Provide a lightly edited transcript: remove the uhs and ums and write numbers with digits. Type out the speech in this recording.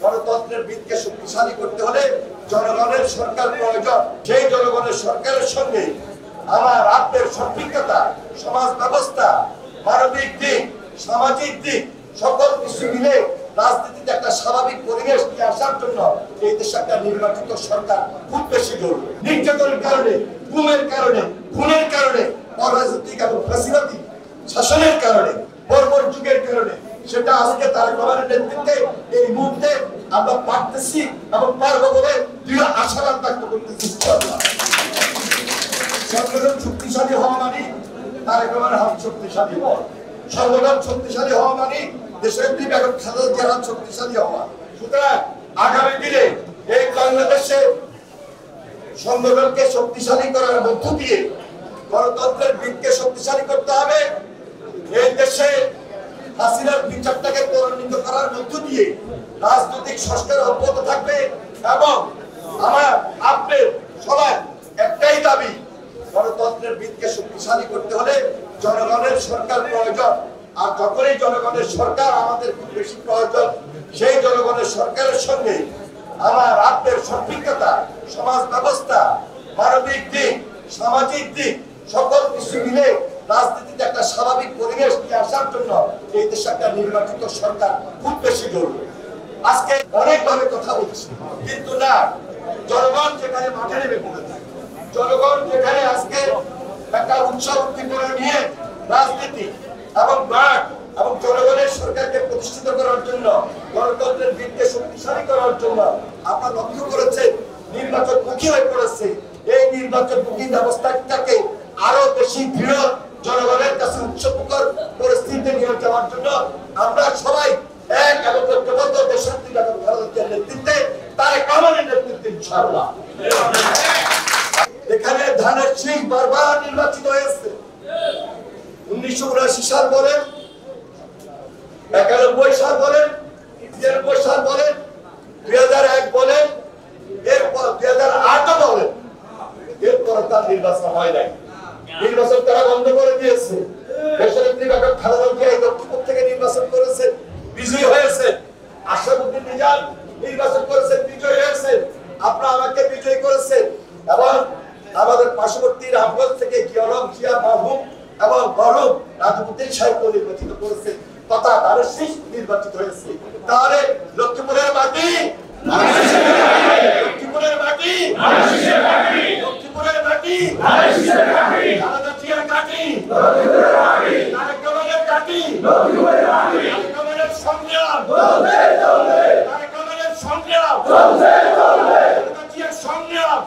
গণতন্ত্রের ভিতকে শক্তিশালী করতে হলে জনগণের সরকার প্রয়োজন। সেই জনগণের সরকারের সঙ্গে আমার আপনার সম্পৃক্ততা, সমাজ ব্যবস্থা, মানবিক দিক, সামাজিক দিক সকল কিছু মিলে রাজনীতিতে একটা স্বাভাবিক পরিবেশ নিয়ে আসার জন্য এই দেশে একটা নির্বাচিত সরকার খুব বেশি জরুরি। নির্যাতনের কারণে, গুমের কারণে, খুনের কারণে, অরাজনৈতিক এবং ফ্যাসিবাদী শাসনের কারণে, বর্বর যুগের কারণে সেটা আজকে তারেক রহমানের নেতৃত্বে এই মুহূর্তে আমরা পারতেছি এবং পারবো বলে দৃঢ় আশাবাদ ব্যক্ত করতেছি। সংগঠন শক্তিশালী হওয়া মানে তারেক রহমানের হাত শক্তিশালী হওয়া, সংগঠন শক্তিশালী হওয়া মানে দেশের বেগম খালেদা জিয়ার হাত শক্তিশালী হওয়া। সুতরাং আগামী দিনে এই বাংলাদেশে সংগঠনকে শক্তিশালী করার মধ্য দিয়ে গণতন্ত্রের ভিতকে শক্তিশালী করতে হবে। এই দেশে হাসিনার বিচারটাকে ত্বরান্বিত করার মধ্য দিয়ে রাজনৈতিক সংস্কার অব্যাহত থাকবে এবং আমার আপনার সবার একটাই দাবি, গণতন্ত্রের ভিতকে শক্তিশালী করতে হলে জনগণের সরকার প্রয়োজন। আর যখনই জনগণের সরকার আমাদের খুব বেশি প্রয়োজন, সেই জনগণের সরকারের সঙ্গে আমার আপনার সম্পৃক্ততা, সমাজ ব্যবস্থা, মানবিক দিক, সামাজিক দিক সকল কিছু মিলে রাজনীতিতে একটা স্বাভাবিক পরিবেশ নিয়ে আসার জন্য এই দেশে একটা নির্বাচিত সরকার খুব বেশি জরুরি। আজকে অনেকভাবে কথা বলছি, কিন্তু না, জনগণ যেখানে মাঠে নেমে পড়েছে, জনগণ যেখানে আজকে একটা উৎসব উদ্দীপনা নিয়ে রাজনীতি এবং মাঠ এবং জনগণের সরকারকে প্রতিষ্ঠিত করার জন্য, গণতন্ত্রের ভিতকে শক্তিশালী করার জন্য আপনারা লক্ষ্য করেছেন নির্বাচনমুখী হয়ে পড়েছে। এই নির্বাচনমুখী ব্যবস্থাটাকে আরো বেশি দৃঢ় জনগণের কাছে উৎসবমুখর পরিস্থিতিতে নিয়ে যাওয়ার জন্য আমরা সবাই এক এবং ঐক্যবদ্ধ দেশনেত্রী বেগম খালেদা জিয়ার নেতৃত্বে, তারেক রহমানের নেতৃত্বে ইনশাআল্লাহ। এখানে ধানের শীষ বারবার নির্বাচিত হয়েছে। 1979 সাল বলেন, 91 সাল বলেন, 93 সাল বলেন, 2001 বলেন, এরপর 2008 বলেন, এরপর তার নির্বাচন হয় নাই। নির্বাচন তারা বন্ধ করে দিয়েছে। দেশনেত্রী বেগম খালেদা জিয়া এই দক্ষিণপূর্ব থেকে নির্বাচন করেছে, বিজয়ী হয়েছে। আশরাফুদ্দিন নিজাম নির্বাচন করেছেন, বিজয়ী হয়েছে। আপনারা আমাকে বিজয়ী করেছেন এবং আমাদের পার্শ্ববর্তী রামগঞ্জ থেকে জিয়ারম জিয়া মাহবুব এবং গরম রাজউদ্দিন সাহেব নির্বাচিত করেছে তথা ধানের শীষ নির্বাচিত হয়েছে। তাহলে লক্ষ্মীপুরের মাটি, লক্ষ্মীপুরের মাটি, লক্ষ্মীপুরের মাটি, খালেদা জিয়ার ঘাঁটি, তারেক রহমানের ঘাঁটি, তারেক রহমানের সংগ্রাম, তারেক রহমানের সংগ্রাম, খালেদা জিয়ার সংগ্রাম